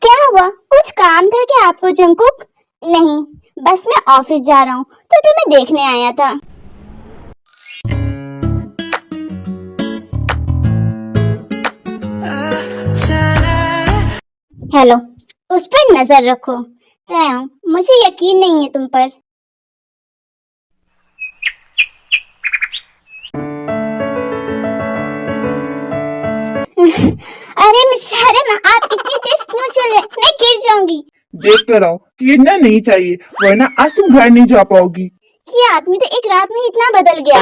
क्या हुआ, कुछ काम था क्या आपको जंकुक? नहीं, बस मैं ऑफिस जा रहा हूँ तो तुम्हें देखने आया था। हेलो, उस पर नजर रखो। तयाओ, मुझे यकीन नहीं है तुम पर। अरे मिस शर्मा, आप इतनी तेज क्यों चल रहे? मैं गिर जाऊंगी। देख कर आओ, गिरना नहीं चाहिए वरना आज तुम घर नहीं जा पाओगी। ये आदमी तो एक रात में इतना बदल गया।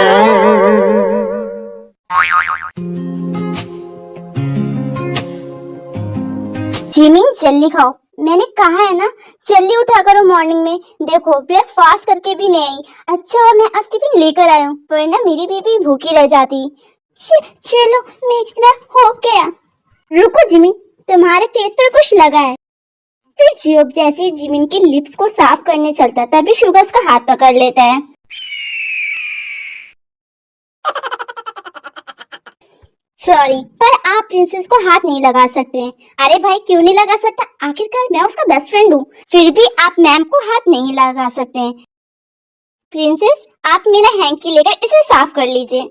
जिमिन जल्दी खाओ, मैंने कहा है ना, जल्दी उठा करो मॉर्निंग में। देखो ब्रेकफास्ट करके भी नहीं आई। अच्छा मैं आज टिफिन लेकर आया हूँ, वरना मेरी बेबी भूखी रह जाती। चलो मेरा हो गया। रुको जिमिन, तुम्हारे फेस पर कुछ लगा है। फिर जियोब जैसे जिमिन के लिप्स को साफ करने चलता है तभी शुगर उसका हाथ पकड़ लेता है। सॉरी, पर आप प्रिंसेस को हाथ नहीं लगा सकते हैं। अरे भाई क्यों नहीं लगा सकता? आखिरकार मैं उसका बेस्ट फ्रेंड हूँ। फिर भी आप मैम को हाथ नहीं लगा सकते हैं। प्रिंसेस, आप मेरा हैंकी लेकर इसे साफ कर लीजिए।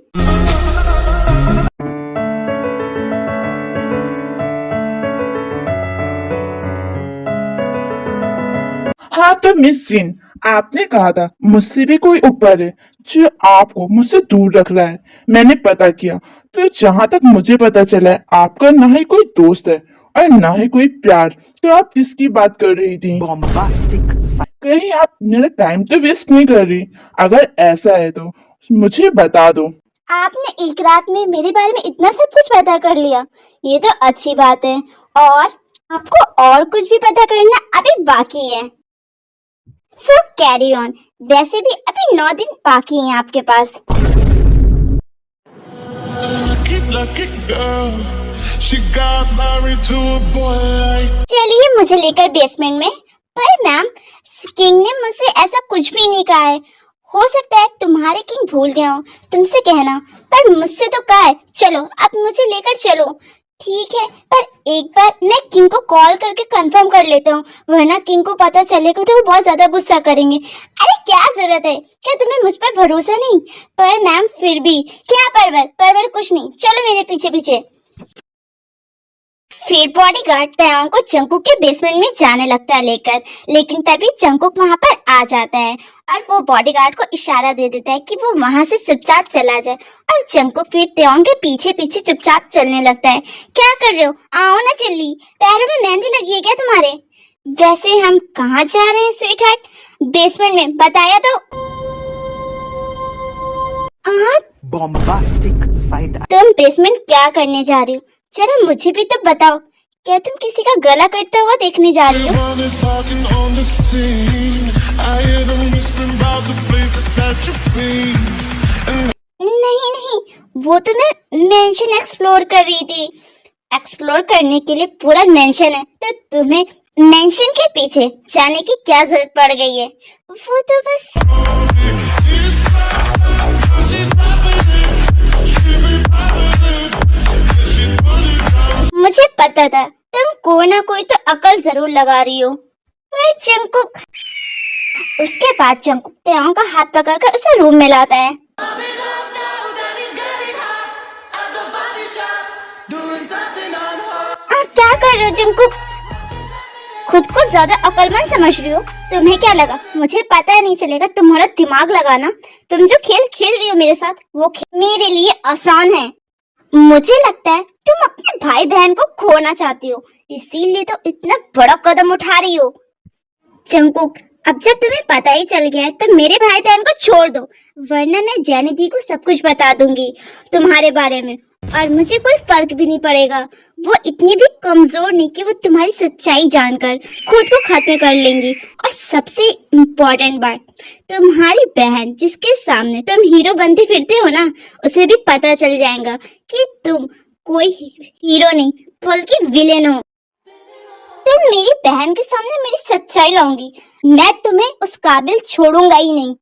हाँ तो मिस जिन, आपने कहा था मुझसे भी कोई ऊपर है जो आपको मुझसे दूर रख रहा है। मैंने पता किया तो जहाँ तक मुझे पता चला है आपका ना ही कोई दोस्त है और ना ही कोई प्यार। तो आप किसकी बात कर रही थी? कहीं आप मेरा टाइम तो वेस्ट नहीं कर रही? अगर ऐसा है तो मुझे बता दो। आपने एक रात में मेरे बारे में इतना सब कुछ पता कर लिया, ये तो अच्छी बात है। और आपको और कुछ भी पता करना अभी बाकी है। सो कैरी ऑन। वैसे भी अभी 9 दिन बाकी हैं आपके पास। चलिए मुझे लेकर बेसमेंट में। पर मैम, किंग ने मुझसे ऐसा कुछ भी नहीं कहा है। हो सकता है तुम्हारे किंग भूल गया हो तुमसे कहना, पर मुझसे तो कहा है। चलो अब मुझे लेकर चलो। ठीक है, पर एक बार मैं किंग को कॉल करके कंफर्म कर लेता हूँ, वरना किंग को पता चलेगा तो वो बहुत ज्यादा गुस्सा करेंगे। अरे क्या जरूरत है, क्या तुम्हें मुझ पर भरोसा नहीं? पर मैम फिर भी। क्या परवर परवर कुछ नहीं, चलो मेरे पीछे पीछे। फिर बॉडीगार्ड तयाओं को जंकुक के बेसमेंट में जाने लगता है लेकर, लेकिन तभी जंकुक वहां पर आ जाता है और वो बॉडीगार्ड को इशारा दे देता है कि वो वहां से चुपचाप चला जाए। और जंकुक फिर तयाओं के पीछे पीछे चुपचाप चलने लगता है। क्या कर रहे हो? आओ ना जल्दी, पैरों में मेहंदी लगी है क्या तुम्हारे? वैसे हम कहाँ जा रहे हैं स्वीटहार्ट? बेसमेंट में, बताया तो। Bombastic side. तुम बेसमेंट क्या करने जा रही हो? जरा मुझे भी तो बताओ। क्या तुम किसी का गला कटता हुआ देखने जा रही हो? नहीं नहीं, वो तो मैं मेंशन एक्सप्लोर कर रही थी। एक्सप्लोर करने के लिए पूरा मेंशन है, तो तुम्हें मेंशन के पीछे जाने की क्या जरूरत पड़ गई है? वो तो बस। मुझे पता था तुम कोई ना कोई तो अकल जरूर लगा रही हो। पर जंकुक। उसके बाद जंकुक तयाओं का हाथ पकड़कर उसे रूम में लाता है। आप क्या कर रहे हो जंकुक? खुद को ज्यादा अकलमंद समझ रही हो? तुम्हें क्या लगा मुझे पता नहीं चलेगा तुम्हारा दिमाग लगाना? तुम जो खेल खेल रही हो मेरे साथ, वो खेल मेरे लिए आसान है। मुझे लगता है तुम अपने भाई बहन को खोना चाहती हो, इसीलिए तो इतना बड़ा कदम उठा रही हो। जंकुक, अब जब तुम्हें पता ही चल गया है तो मेरे भाई बहन को छोड़ दो, वरना मैं जैनी दी को सब कुछ बता दूंगी तुम्हारे बारे में, और मुझे कोई फर्क भी नहीं पड़ेगा। वो इतनी भी कमजोर नहीं कि वो तुम्हारी सच्चाई जानकर खुद को खत्म कर लेंगी। और सबसे इम्पोर्टेंट बात, तुम्हारी बहन जिसके सामने तुम हीरो बनते फिरते हो ना, उसे भी पता चल जाएगा कि तुम कोई हीरो नहीं बल्कि विलेन हो। तुम मेरी बहन के सामने मेरी सच्चाई लाऊंगी, मैं तुम्हें उस काबिल छोड़ूंगा ही नहीं।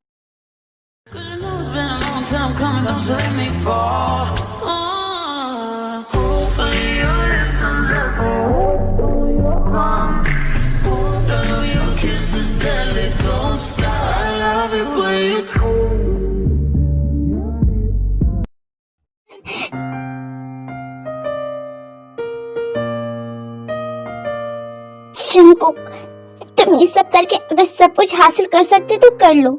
Hopefully you'll listen just Jungkook, तुम ये सब करके अगर सब कुछ हासिल कर सकते तो कर लो।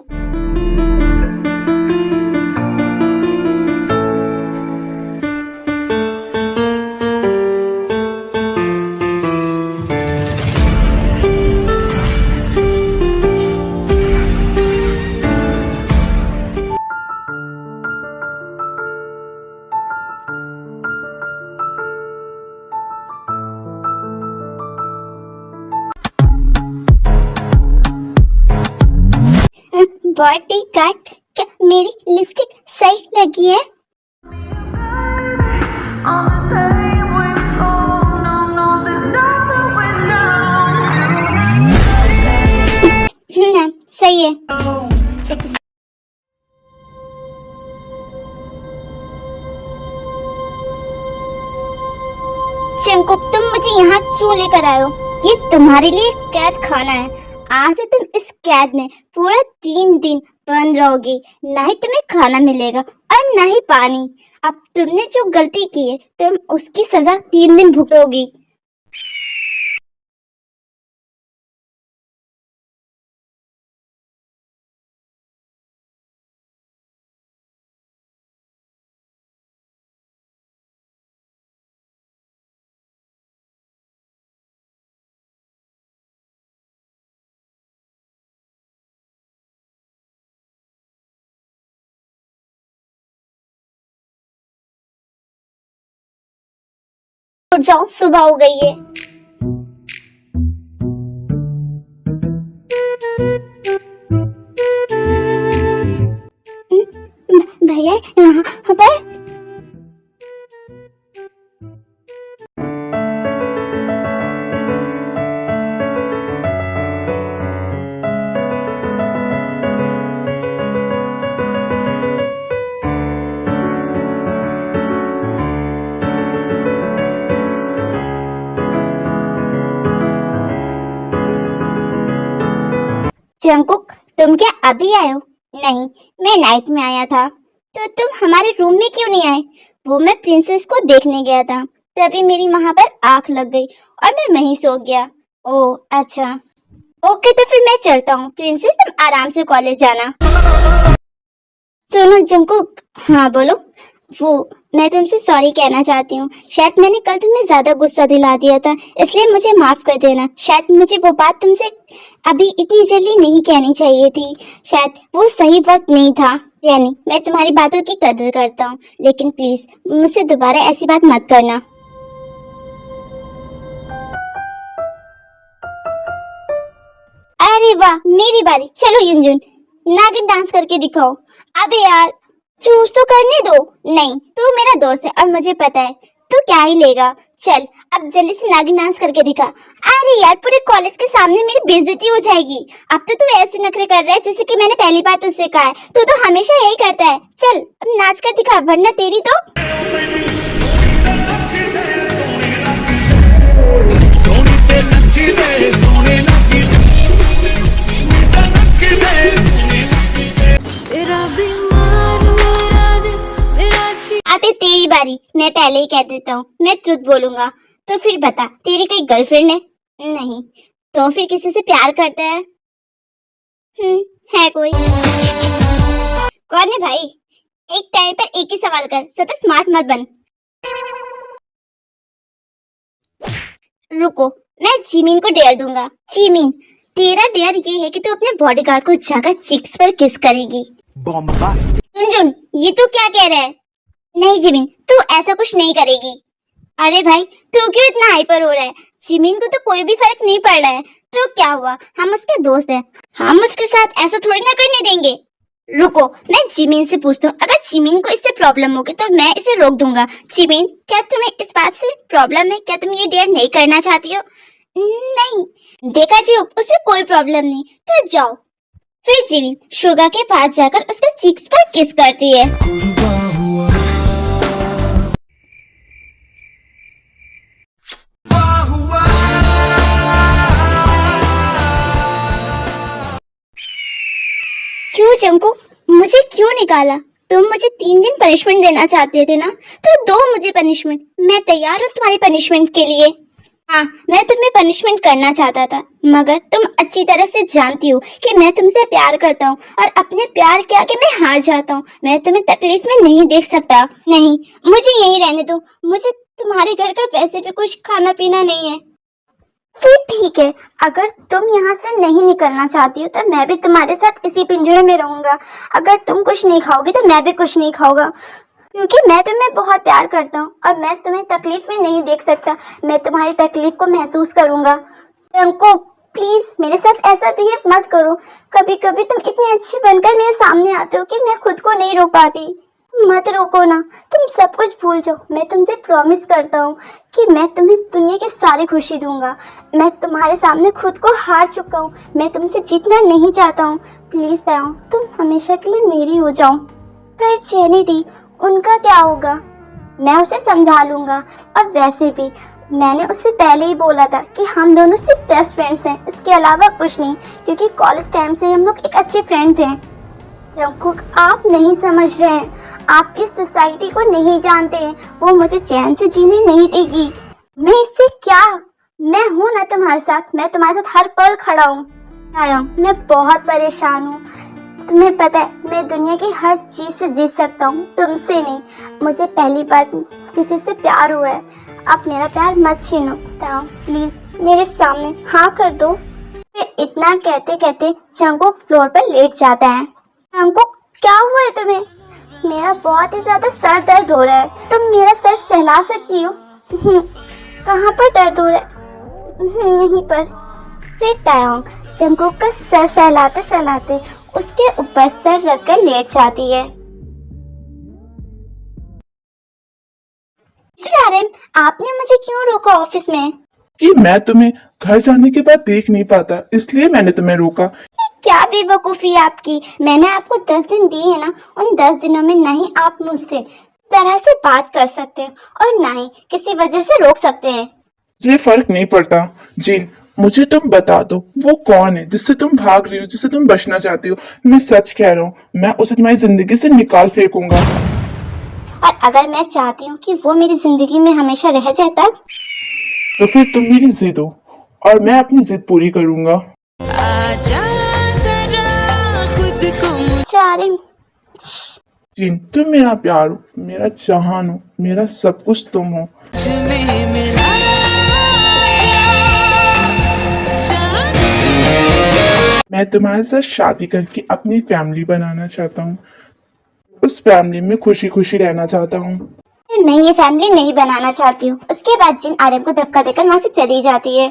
बॉडीगार्ड, क्या मेरी लिपस्टिक सही लगी है? सही है। जंगकुक, तुम मुझे यहाँ क्यों लेकर आए हो? ये तुम्हारे लिए कैद खाना है। आज से तुम इस कैद में पूरा 3 दिन बंद रहोगी। ना ही तुम्हें खाना मिलेगा और ना ही पानी। अब तुमने जो गलती की है, तुम उसकी सजा 3 दिन भुगतोगी। उठ जाओ, सुबह हो गई है। भैया यहाँ पर जंगकुक, तुम क्या अभी आए हो? नहीं, मैं नाइट में आया था। तो तुम हमारे रूम में क्यों नहीं आए? वो मैं प्रिंसेस को देखने गया था, तभी मेरी वहां पर आंख लग गई और मैं वहीं सो गया। ओह अच्छा, ओके तो फिर मैं चलता हूँ। प्रिंसेस, तुम आराम से कॉलेज जाना। सुनो जंगकुक। हाँ बोलो। वो मैं तुमसे सॉरी कहना चाहती हूँ। शायद मैंने कल तुम्हें ज्यादा गुस्सा दिला दिया था, इसलिए मुझे माफ कर देना। शायद मुझे वो बात तुमसे अभी इतनी जल्दी नहीं कहनी चाहिए थी। शायद वो सही वक्त नहीं था। यानी मैं तुम्हारी बातों की कदर करता हूँ, लेकिन प्लीज मुझसे दोबारा ऐसी बात मत करना। अरे वाह, मेरी बारी। चलो युनजुन, नागिन डांस करके दिखाओ। अबे यार, चूज तो करने दो। नहीं, तू मेरा दोस्त है और मुझे पता है तू क्या ही लेगा। चल अब जल्दी से नागिन डांस करके दिखा। अरे यार, पूरे कॉलेज के सामने मेरी बेइज्जती हो जाएगी। अब तो तू ऐसे नखरे कर रहा है जैसे कि मैंने पहली बार तुझसे कहा है। तू तो हमेशा यही करता है। चल अब नाच कर दिखा, वरना तेरी तो अबे तेरी बारी। मैं पहले ही कह देता हूँ, मैं ट्रुथ बोलूंगा। तो फिर बता, तेरी कोई गर्लफ्रेंड है? नहीं, तो फिर किसी से प्यार करता है? है कोई? कौन है भाई? एक टाइम पर एक ही सवाल कर, सदा स्मार्ट मत बन। रुको, मैं जिमिन को डेयर दूंगा। जिमिन, तेरा डेयर ये है कि तू अपने बॉडीगार्ड को जाकर चिक्स पर किस करेगी। जुन, ये तू क्या कह रहा है? नहीं जिमिन, तू ऐसा कुछ नहीं करेगी। अरे भाई, तू क्यों इतना हाइपर हो रहा है? जिमिन को तो कोई भी फर्क नहीं पड़ रहा है। तो क्या हुआ, हम उसके दोस्त हैं, हम उसके साथ ऐसा थोड़ी ना करने देंगे। रुको, मैं जिमिन से पूछता हूँ। अगर जिमिन को इससे प्रॉब्लम होगी तो मैं इसे रोक दूंगा। जिमिन, क्या तुम्हें इस बात से प्रॉब्लम है? क्या तुम ये डेयर नहीं करना चाहती हो? नहीं, देखा जी, उसे कोई प्रॉब्लम नहीं। तो जाओ। फिर जिमिन शुगा के पास जाकर उसके चीक्स पर किस करती है। क्यों जंको, मुझे क्यों निकाला? तुम मुझे 3 दिन पनिशमेंट देना चाहते थे ना, तो दो मुझे पनिशमेंट। मैं तैयार हूँ तुम्हारी पनिशमेंट के लिए। हाँ, मैं तुम्हें पनिशमेंट करना चाहता था, मगर तुम अच्छी तरह से जानती हो कि मैं तुमसे प्यार करता हूँ और अपने प्यार के आगे मैं हार जाता हूँ। मैं तुम्हें तकलीफ में नहीं देख सकता। नहीं, मुझे यहीं रहने दो। मुझे तुम्हारे घर का वैसे भी कुछ खाना पीना नहीं है। फिर ठीक है, अगर तुम यहाँ से नहीं निकलना चाहती हो तो मैं भी तुम्हारे साथ इसी पिंजरे में रहूंगा। अगर तुम कुछ नहीं खाओगी तो मैं भी कुछ नहीं खाऊंगा, क्योंकि मैं तुम्हें बहुत प्यार करता हूँ और मैं तुम्हें तकलीफ में नहीं देख सकता। मैं तुम्हारी तकलीफ को महसूस करूंगा। तुमको प्लीज मेरे साथ ऐसा बिहेव मत करो। कभी कभी तुम इतनी अच्छी बनकर मेरे सामने आते हो कि मैं खुद को नहीं रोक पाती। मत रोको ना, तुम सब कुछ भूल जाओ। मैं तुमसे प्रॉमिस करता हूँ कि मैं तुम्हें दुनिया की सारी खुशी दूंगा। मैं तुम्हारे सामने खुद को हार चुका हूँ। मैं तुमसे जीतना नहीं चाहता हूँ। प्लीज दयाओ, तुम हमेशा के लिए मेरी हो जाओ। फिर चैनी दी, उनका क्या होगा? मैं उसे समझा लूंगा। और वैसे भी मैंने उससे पहले ही बोला था कि हम दोनों सिर्फ बेस्ट फ्रेंड्स हैं, इसके अलावा कुछ नहीं, क्योंकि कॉलेज टाइम से हम लोग एक अच्छे फ्रेंड थे। जंगकुक, आप नहीं समझ रहे हैं। आप इस सोसाइटी को नहीं जानते हैं। वो मुझे चैन से जीने नहीं देगी। मैं इससे क्या? मैं हूं ना तुम्हारे साथ। मैं तुम्हारे साथ हर पल खड़ा हूँ। मैं बहुत परेशान हूँ। तुम्हें पता है, मैं दुनिया की हर चीज से जीत सकता हूँ, तुमसे नहीं। मुझे पहली बार किसी से प्यार हुआ है। आप मेरा प्यार मत छीनो। प्लीज मेरे सामने हाँ कर दो। फिर इतना कहते कहते जंगकुक फ्लोर पर लेट जाता है। जंगकुक, क्या हुआ है तुम्हें? मेरा बहुत ही ज्यादा सर दर्द हो रहा है। तुम मेरा सर सहला सकती हो? कहाँ पर दर्द हो रहा है? यहीं पर। फिर तायोंग जंगकुक का सर सहलाते सहलाते उसके ऊपर सर रखकर लेट जाती है। आर्यन, आपने मुझे क्यों रोका ऑफिस में? कि मैं तुम्हें घर जाने के बाद देख नहीं पाता, इसलिए मैंने तुम्हें रोका। क्या बेवकूफी है आपकी। मैंने आपको 10 दिन दिए हैं ना, उन 10 दिनों में ना ही आप मुझसे इस तरह से बात कर सकते हैं और ना ही किसी वजह से रोक सकते हैं। ये फर्क नहीं पड़ता। जिन, मुझे तुम बता दो वो कौन है जिससे तुम भाग रही हो, जिससे तुम बचना चाहती हो। मैं सच कह रहा हूँ, मैं उसे तुम्हारी जिंदगी से निकाल फेंकूंगा। और अगर मैं चाहती हूँ कि वो मेरी जिंदगी में हमेशा रह जाए तब? तो फिर तुम मेरी जिद हो और मैं अपनी जिद पूरी करूंगा। आर्यन, जिन, तुम मेरा प्यार हो, मेरा जहान हो, मेरा सब कुछ तुम हो। मैं तुम्हारे साथ शादी करके अपनी फैमिली बनाना चाहता हूँ। उस फैमिली में खुशी खुशी रहना चाहता हूँ। मैं ये फैमिली नहीं बनाना चाहती हूँ। उसके बाद जिन आर्यन को धक्का देकर वहाँ से चली जाती है।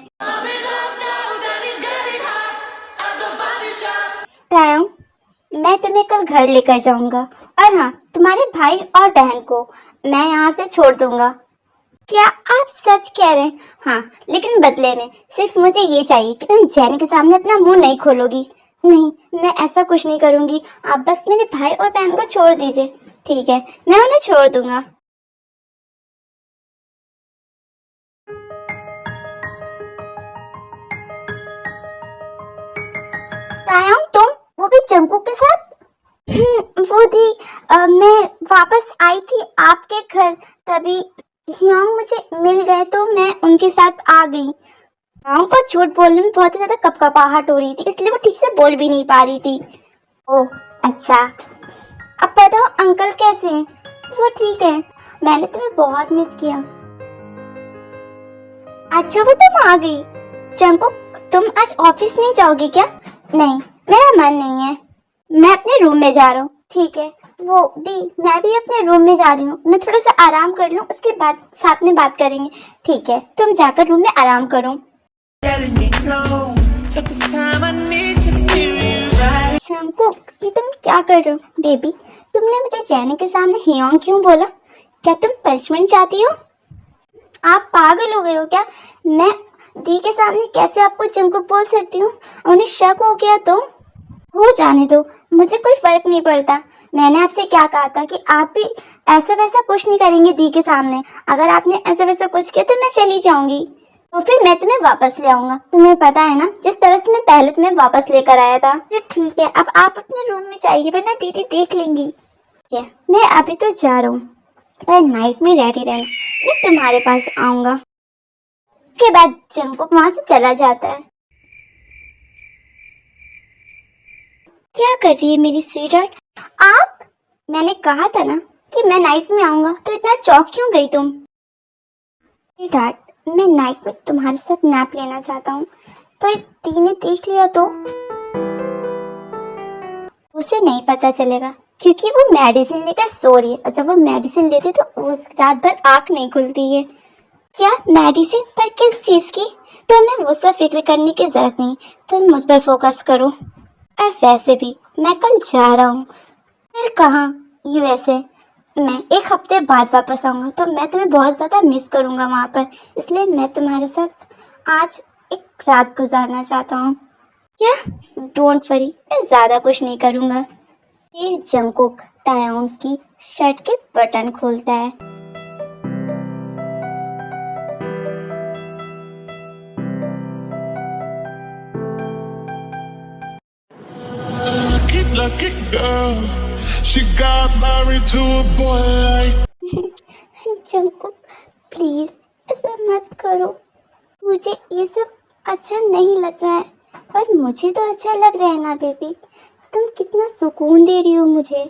तायंग, मैं तुम्हें कल घर लेकर जाऊंगा और हाँ, तुम्हारे भाई और बहन को मैं यहाँ से छोड़ दूंगा। क्या आप सच कह रहे हैं? हाँ, लेकिन बदले में सिर्फ मुझे ये चाहिए कि तुम जैन के सामने अपना मुंह नहीं खोलोगी। नहीं, मैं ऐसा कुछ नहीं करूंगी। आप बस मेरे भाई और बहन को छोड़ दीजिए। ठीक है, मैं उन्हें छोड़ दूंगा। तायंग, तुम वो भी जंगकुक के साथ? वो दी मैं वापस आई थी आपके घर, तभी हियोंग मुझे मिल गए तो मैं उनके साथ आ गई। हियोंग को झूठ बोलने में बहुत ही ज्यादा कपकपाहट हो रही थी, इसलिए वो ठीक से बोल भी नहीं पा रही थी। ओह अच्छा, अब बताओ अंकल कैसे हैं? वो ठीक है। मैंने तुम्हें बहुत मिस किया। अच्छा, वो तुम आ गई। जंगकुक, तुम आज ऑफिस नहीं जाओगी क्या? नहीं, मेरा मन नहीं है। मैं अपने रूम में जा रहा हूँ। ठीक है। वो दी, मैं भी अपने रूम में जा रही हूँ। मैं थोड़ा सा आराम कर लूँ, उसके बाद साथ में बात करेंगे। ठीक है, तुम जाकर रूम में आराम करो। जंगकुक, ये तुम क्या कर रहे हो? बेबी, तुमने मुझे जाने के सामने हियोंग क्यों बोला? क्या तुम पनिशमेंट चाहती हो? आप पागल हो गए हो क्या? मैं दी के सामने कैसे आपको जंगकुक बोल सकती हूँ? उन्हें शक हो गया तो हो जाने दो, मुझे कोई फर्क नहीं पड़ता। मैंने आपसे क्या कहा था कि आप भी ऐसा वैसा कुछ नहीं करेंगे दी के सामने। अगर आपने ऐसा वैसा कुछ किया तो मैं चली जाऊंगी, तो फिर मैं तुम्हें वापस ले आऊंगा। तुम्हें पता है ना, जिस तरह से मैं पहले तुम्हें वापस लेकर आया था। ठीक है, अब आप अपने रूम में जाइए, वरना दीदी देख लेंगी। ठीक है, मैं अभी तो जा रहा हूँ, पर नाइट में रेडी रहना, मैं तुम्हारे पास आऊंगा। उसके बाद जंगकुक वहां से चला जाता है। क्या कर रही है मेरी स्वीटहार्ट? आप, मैंने कहा था ना कि मैं नाइट में आऊंगा, तो इतना चौंक क्यों गई तुम? स्वीटहार्ट, मैं नाइट में तुम्हारे साथ नैप लेना चाहता हूँ, पर टी ने देख लिया तो उसे नहीं पता चलेगा, क्योंकि वो मेडिसिन लेकर सो रही है, और जब वो मेडिसिन लेती तो उस रात भर आँख नहीं खुलती है। क्या मेडिसिन? पर किस चीज़ की? तुम्हें वो सब फिक्र करने की जरूरत नहीं, तुम मुझ पर फोकस करो। और वैसे भी मैं कल जा रहा हूँ। फिर कहाँ? यूएसए। मैं 1 हफ्ते बाद वापस आऊँगा, तो मैं तुम्हें बहुत ज़्यादा मिस करूँगा वहाँ पर, इसलिए मैं तुम्हारे साथ आज एक रात गुजारना चाहता हूँ। क्या? डोंट वरी, मैं ज़्यादा कुछ नहीं करूँगा। फिर जंगकुक तायोंग की शर्ट के बटन खोलता है। Lucky girl, she got married to a boy like. Jungkook please ऐसा मत करो, मुझे ये सब अच्छा नहीं लग रहा है। पर मुझे तो अच्छा लग रहा है ना बेबी, तुम कितना सुकून दे रही हो मुझे।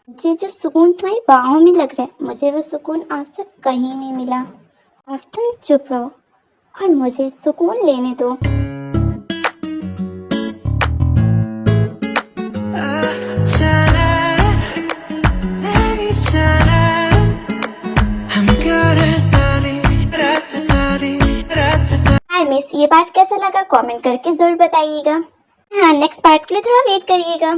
मुझे जो सुकून तुम्हारी बाहों में लग रहा है, मुझे वो सुकून आज तक कहीं नहीं मिला। अब तुम चुप रहो और मुझे सुकून लेने दो। मिस, ये पार्ट कैसा लगा कमेंट करके जरूर बताइएगा। हाँ, नेक्स्ट पार्ट के लिए थोड़ा वेट करिएगा।